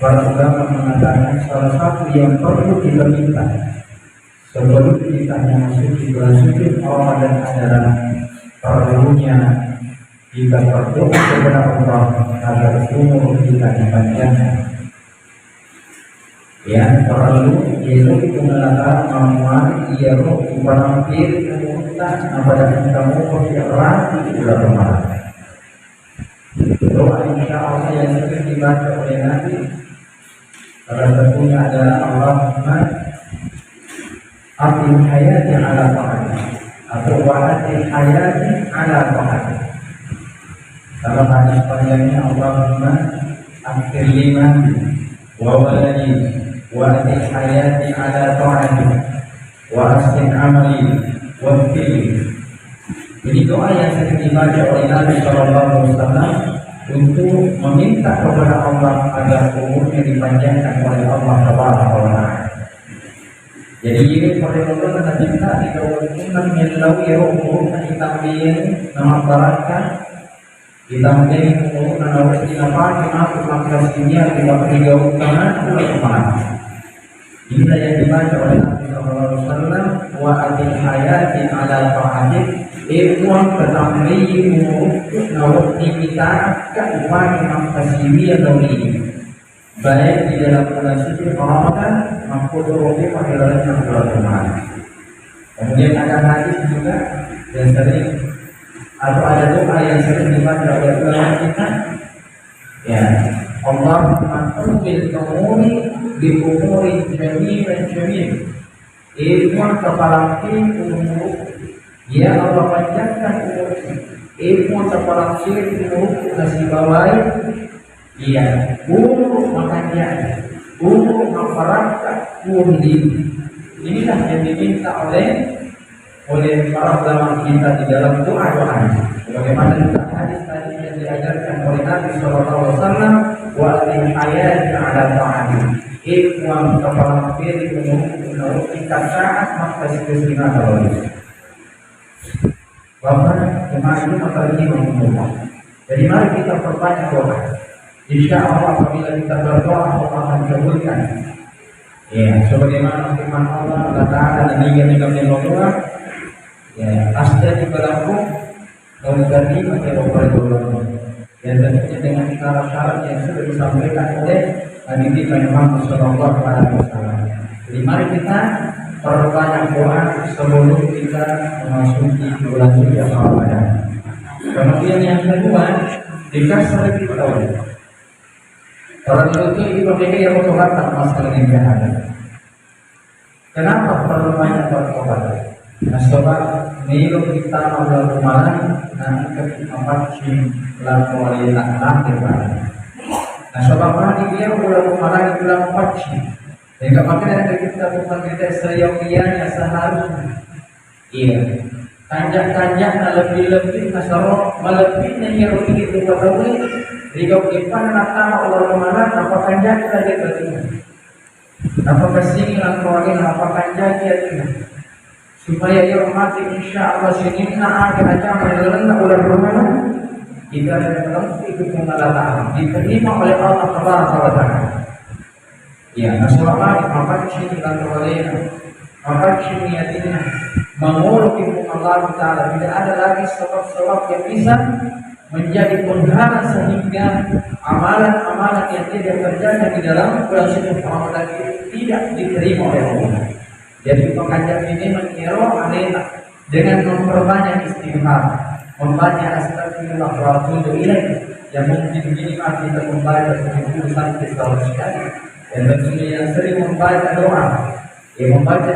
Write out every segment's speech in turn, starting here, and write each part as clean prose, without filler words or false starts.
para ulama mengatakan salah satu yang perlu kita minta sebelum kita memasuki bulan suci Ramadan adalah perlunya kita berdoa kepada Allah agar umur kita dipanjangkan. Yang perlu yaitu mengenal amalan ia roh berakhir kemudian pada kamu berarti bulan Ramadan. Doa insya Allah yang sering dibaca oleh Nabi salah satunya adalah Allahumma atil hayati ala ta'ati atau wa'atil hayati ala ta'ati. Dalam hadis panjangnya Allahumma akhir liman wa waladi wa'atil hayati ala ta'ati wa askin amali wa fili. Ini doa yang sering dibaca oleh Nabi SAW untuk meminta kepada Allah agar umurnya dipanjangkan oleh Allah Subhanahu wa Ta'ala. Jadi ini perlu kita minta dikawalkan melalui umurnya ditambahin nama barakah, ditambahin umurnya nama istighfar, aku makasihnya kita beri utama kemana. Inilah yang dibaca oleh Nabi SAW. Wa atil hayati ala ta'adik Ikhwan ketamlimu nawati kita keupaya makasihnya ini baik di dalam bulan suci Ramadan maupun pada bulan Ramadan. Kemudian ada hadis juga yang sering atau ada doa yang sering dibaca oleh ulama kita. Ya, Allah mengambil umuri di umuri jamil. Ikhwan kepala umur. Ya Allah panjangkan umurnya. Ilmu terpelaksir umur kasih bawahi. Ya, umur makanya umur masyarakat mundi. Inilah yang diminta oleh para ulama kita di dalam doa-doa. Bagaimana juga hadis tadi yang diajarkan oleh Nabi SAW. Wa atil hayati ala ta'ati. Ilmu terpelaksir umur kita saat makasih kesina kalau Bapak jemaah ini masalah ini mengumpulkan. Jadi mari kita perbanyak doa. Insya Allah apabila kita berdoa Allah akan kabulkan. Ya, sebagaimana firman Allah Taala dan Nabi doa. Ya, asdaqi balakum dan tadi pakai doa. Dan tentunya dengan syarat-syarat yang sudah disampaikan oleh Nabi kita Muhammad SAW. Jadi mari kita perbanyak doa sebelum kita memasuki bulan suci Ramadan. Kemudian yang kedua, dikasih kita tahu. Orang itu mereka yang bertobat masalah yang ada. Kenapa perlu banyak bertobat? Nah, sebab niru kita Allah kemarin nanti keempat lalu oleh lahir. Nah, sebab mana dia bulan kemarin bulan 4 sehingga makanya ada kita bukan kita seyogianya seharusnya. Iya. Tanjak-tanjak lebih-lebih masyarakat melebihnya yang rutin itu ketahui. Jika kita nak Allah kemana, apa tanjak kita dia berarti. Apa kesini lakukan apa tanjak dia tidak. Supaya ia mati insya Allah sini nak akan aja mengelola ular kemana. Kita dalam itu pengelolaan diterima oleh Allah Subhanahu wa Ta'ala. Ya, nasolama maka sini kantornya, maka sini hatinya menguruk ilmu Allah Taala. Tidak ada lagi sebab-sebab yang bisa menjadi penghalang sehingga amalan-amalan yang tidak terjaga di dalam bulan suci Ramadan tidak diterima oleh Allah. Jadi pengajar ini menyeru alena dengan memperbanyak istighfar, membaca astagfirullah wa atubu ilaih yang mungkin begini kita membaca 70 sampai 100 kali. Dan tentunya yang sering membaca doa, yang membaca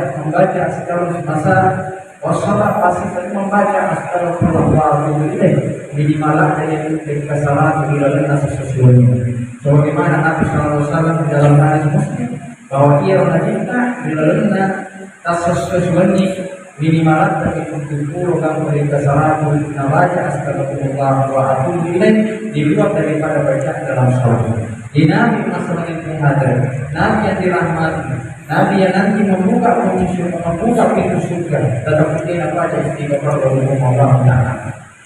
sekaligus masa wassalam pasti sering membaca astagfirullah wa atubu ilaih minimal ada yang kesalahan di dalam sesuatu. Sebagaimana Nabi SAW di dalam hadis Muslim bahwa ia mengajarkan di dalam sesuatu minimal ada 70 kali kesalahan membaca astagfirullah wa atubu ilaih di luar daripada baca dalam salat. Di Nabi masalah yang hadir, Nabi yang dirahmati, Nabi yang nanti membuka pintu surga, tetapi dia baca istighfar Allah Taala.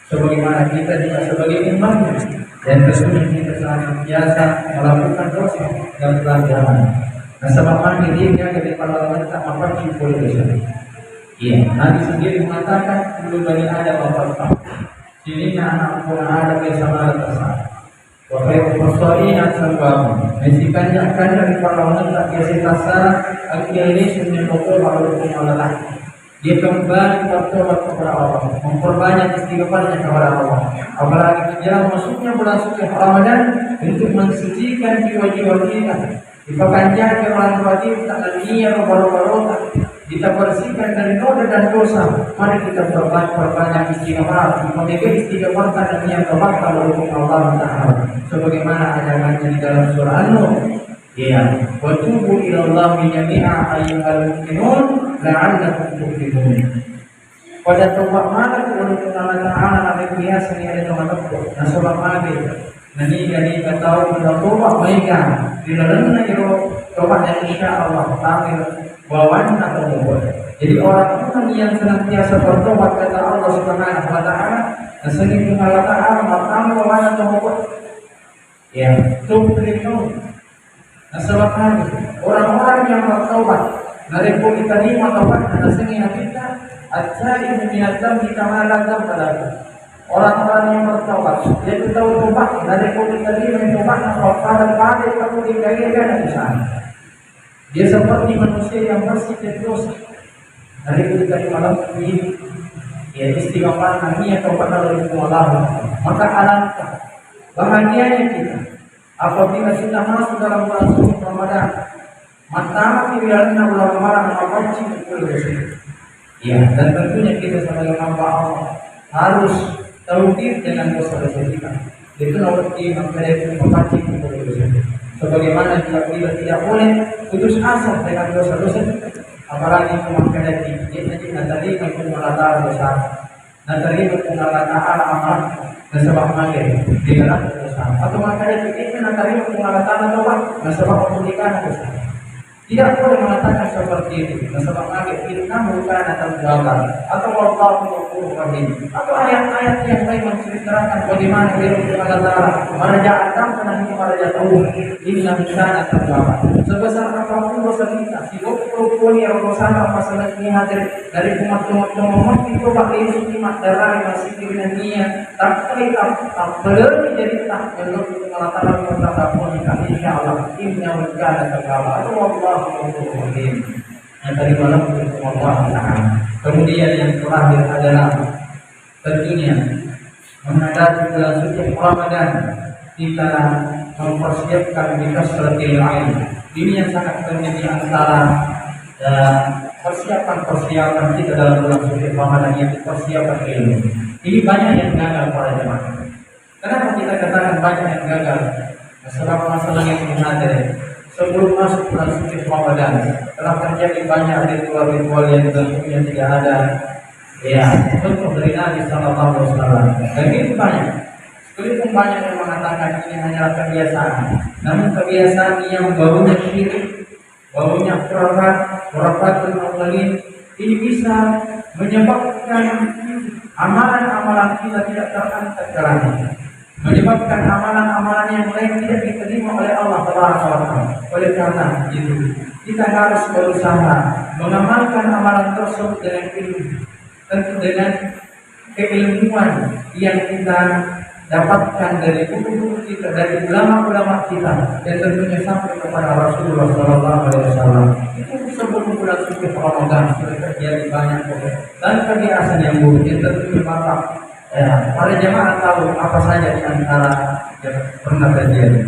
Sebagaimana kita juga sebagai umatnya, Dan sesungguhnya kita senantiasa melakukan dosa dan pelanggaran. Nah, sebabnya dia dari pahlawan tak mampu dosa. Iya, Nabi sendiri mengatakan belum bani Adam apa-apa. Sininya anak pun ada bersama tersama. Wahai persorian sebab mesikannya akan dari pahlawan tak biasa rasa akhirnya sunnah pokok baru Allah. Dia kembali bertobat kepada Allah, memperbanyak istighfarnya kepada Allah. Apalagi menjelang masuknya bulan suci Ramadan untuk mensucikan jiwa-jiwa kita. Diperpanjang orang wajib tak lagi baru-baru kita bersihkan dari noda dan dosa. Mari kita perbanyak istighfar. Memiliki istighfar karena niat tobat kalau hukum Allah Taala. Sebagaimana ajarannya di dalam surah An-Nur. Ya, wa tubu ila Allah jami'a ayyuhal mu'minun la'allakum tuflihun. Pada tobat mana kalau Allah Taala ada biasa ni ada tobat. Nah, sebab ada nanti jadi tahu kalau tobat mereka di dalamnya itu tobat yang insyaallah taala bawan atau membuat. Jadi orang yang senantiasa bertobat kata Allah Subhanahu wa taala, sesungguhnya Allah Taala bertambah bawan atau membuat. Ya, tuflihun. Nah, sebab orang-orang yang bertobat dari kita lima tobat dan sesungguhnya kita ajaib minat kita malam pada orang-orang yang bertobat dia tahu tobat dari kita lima tobat atau pada kamu dikaikan di sana. Dia seperti manusia yang bersih dari dosa. Dari kita malam ini ya istighfar niat tobat dari Allah. Maka alangkah bahagianya kita apabila sudah masuk dalam bulan suci Ramadan, maka pilihannya bulan Ramadan membenci betul dosa. Ya, dan tentunya kita sebagai hamba Allah harus tauhid dengan dosa-dosa kita. Itu nomor 3 membenci betul dosa. Sebagaimana bila tidak boleh putus asa dengan dosa-dosa kita, apalagi membenci dia tadi mengulangi dosa. Nanti mengulangi amal dan sebab mengir di dalam dosa atau makanya kita nanti mengulangi tobat dan sebab memberikan dosa. Tidak boleh mengatakan seperti itu. Dan sebab mengir kita bukan atau jawaban atau Allah atau ayat-ayat yang lain menceritakan bagaimana dia Allah Taala Raja Adam pernah Raja Tahu ini sana terjawab. Sebesar apapun dosa kita, si dokter yang dosa masalah ini hadir dari umat-umat itu bagi istimewa darah masih dengan niat tapi tak perlu jadi tak perlu mengatakan kata pun insyaallah inna kana terjawab. Allah yang tadi malam Allah Taala. Kemudian yang terakhir adalah tentunya menghadapi bulan suci Ramadan kita mempersiapkan di kasratil ilm. Ini yang sangat penting di antara persiapan kita dalam bulan suci Ramadan yang persiapan ilmu. Ini banyak yang gagal para jemaah. Kenapa kita katakan banyak yang gagal? Masalah yang hadir sebelum masuk bulan suci Ramadan telah terjadi banyak ritual-ritual yang tentunya tidak ada ya contoh dari Nabi Sallallahu Alaihi Wasallam dan itu banyak. Sekalipun banyak yang mengatakan ini hanyalah kebiasaan, namun kebiasaan yang baunya syirik, baunya khurafat ini bisa menyebabkan amalan-amalan kita tidak terangkat ke langit, menyebabkan amalan-amalan yang lain tidak diterima oleh Allah Taala. Oleh karena itu kita harus berusaha mengamalkan amalan tersebut dengan ilmu, tentu dengan keilmuan yang kita dapatkan dari buku-buku kita, dari ulama-ulama kita, dan tentunya sampai kepada Rasulullah Sallallahu Alaihi Wasallam. Itu sebelum bulan suci Ramadan sudah terjadi banyak dan kebiasaan yang buruk yang tentunya maka para jemaah tahu apa saja di antara yang pernah terjadi.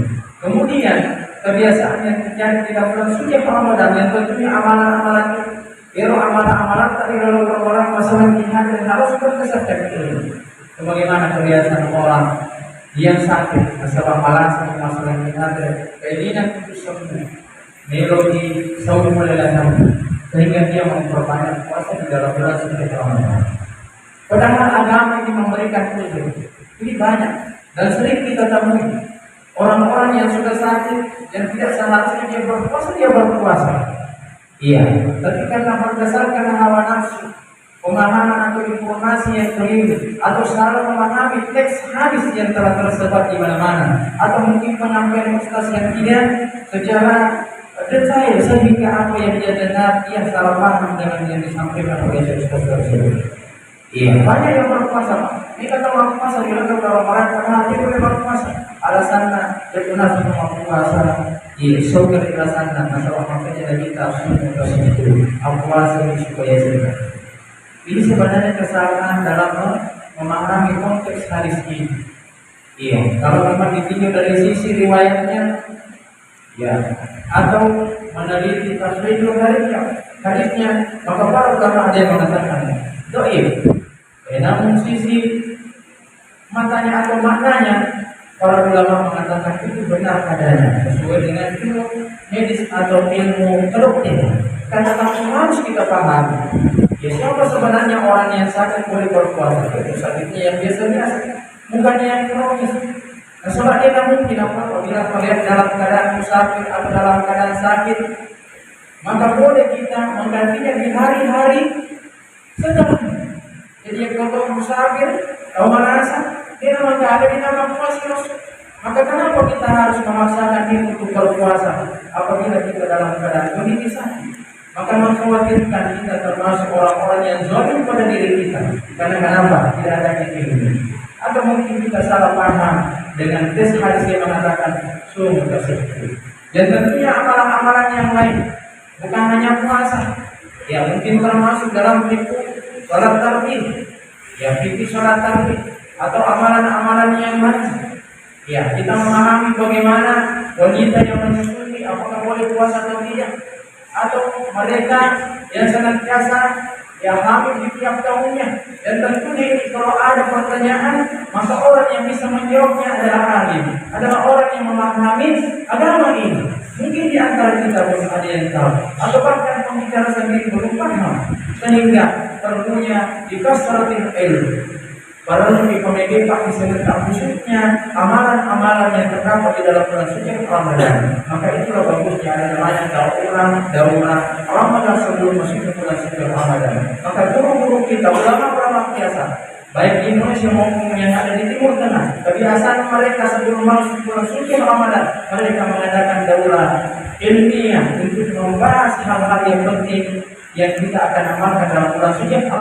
Kemudian kebiasaan yang terjadi di bulan suci Ramadan yang tentunya amalan-amalan amalan tadi lalu orang masalah jihad dan harus berkeserta ilmu. Sebagaimana kebiasaan orang yang sakit, masalah malasan, masalah jihad, keinginan untuk sembuh, melodi saum melelahkan, sehingga dia memperbanyak puasa di dalam bulan suci Ramadan. Padahal agama ini memberikan ujian. Ini banyak dan sering kita temui orang-orang yang sudah sakit yang tidak seharusnya dia berpuasa, dia berpuasa. Iya, tapi karena berdasarkan hawa nafsu, pemahaman atau informasi yang keliru, atau salah memahami teks hadis yang telah tersebar di mana-mana, atau mungkin penyampaian ustaz yang tidak secara detail sehingga apa yang dia dengar dia salah paham dengan yang disampaikan oleh ustaz tersebut. Iya, banyak yang berpuasa. Ini kata orang puasa, dia kata orang karena dia boleh berpuasa. Alasannya dia pernah semua puasa. Iya, surga di sana. Masalah makanya kita semua tersebut. Puasa ini supaya sehat. Ini sebenarnya kesalahan dalam memahami konteks hadis ini. Iya, kalau memang ditinjau dari sisi riwayatnya, ya, atau meneliti tasbihul hadisnya, maka para ulama ada yang mengatakan dhaif. Namun sisi matanya atau maknanya, para ulama mengatakan itu benar adanya sesuai dengan ilmu medis atau ilmu kedokteran. Karena harus kita pahami, ya siapa sebenarnya orang yang sakit boleh berpuasa? Itu sakitnya yang biasa-biasa, bukannya yang kronis. Nah, sebab dia mungkin apabila melihat dalam keadaan musafir atau dalam keadaan sakit, maka boleh kita menggantinya di hari-hari setelahnya. Jadi kalau musafir atau merasa dia memang ada di dalam puasa, maka kenapa kita harus memaksakan diri untuk berpuasa apabila kita dalam keadaan kondisi sakit? Maka mengkhawatirkan kita termasuk orang-orang yang zalim pada diri kita. Karena kenapa? Tidak ada ilmu. Atau mungkin kita salah paham dengan tes hadis yang mengatakan sungguh tersebut. Dan tentunya amalan-amalan yang lain, bukan hanya puasa, ya mungkin termasuk dalam fikih sholat tarawih, ya fikih sholat tarawih, atau amalan-amalan yang lain. Ya, kita memahami bagaimana wanita yang menyusui apakah boleh puasa atau tidak, atau mereka yang senantiasa yang hamil di tiap tahunnya. Dan tentunya ini kalau ada pertanyaan, maka orang yang bisa menjawabnya adalah alim, adalah orang yang memahami agama ini. Mungkin di antara kita belum ada yang tahu, atau bahkan pembicara sendiri belum paham, sehingga perlunya dikasratil ilmu. Para lebih komedi Pak disertai khususnya amalan-amalan yang terdapat di dalam bulan suci Ramadan. Maka itulah bagusnya ada namanya daurah Ramadan sebelum masuk ke bulan suci Ramadan. Maka guru-guru kita, ulama-ulama biasa, baik di Indonesia maupun yang ada di Timur Tengah, kebiasaan mereka sebelum masuk bulan suci Ramadan, mereka mengadakan daurah ilmiah untuk membahas hal-hal yang penting yang kita akan amalkan dalam bulan suci.